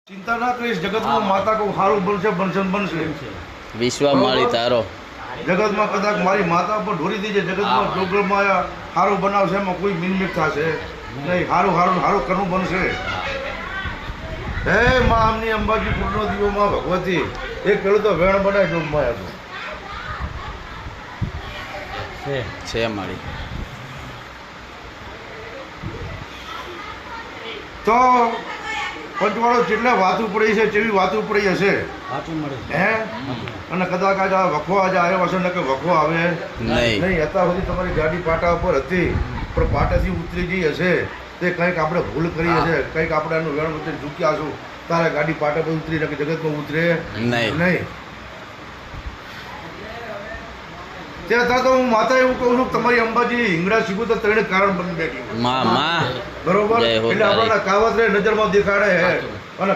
ચિંતા ના કરીશ, જગતમાં માતા કહું સારું બનશે બનશે બનશે. વિશ્વ માળી તારો જગતમાં કદાચ મારી માતા પર ઢોરી દીજે, જગતમાં જોગમાં સારું બનાવશે, એમાં કોઈ મિનમિક થશે નહીં. સારું સારું સારું કરવું બનશે. હે માં આમની અંબાજી પૂર્ણ દીવો માં ભગવતી, એક પેલું તો વેણ બનાય જોગમાં હતું છે માળી. તો પંચવાળો જેટલા વાતું પડી છે જેવી વાતું પડી હશે હે, અને કદાચ આજે આ વખો આજે આવ્યો હશે ને કે વખો આવે નહીં. અત્યાર સુધી તમારી ગાડી પાટા ઉપર હતી પણ પાટાથી ઉતરી ગઈ હશે, તે કંઈક આપણે ભૂલ કરી હશે, કંઈક આપણે એનું વેણ વચ્ચે ઝૂક્યા છું, તારે ગાડી પાટા પર ઉતરી ને જગતમાં ઉતરે નહીં. નહીં. ત્યાં તો હું માતા એવું કહું છું કે તમારી અંબાજી હિંગડા શીખું તો ત્રણે કારણ બની બેઠી માં માં બરોબર. જય હો એટલે આપણને કાવત રે નજરમાં દેખાડે હે અને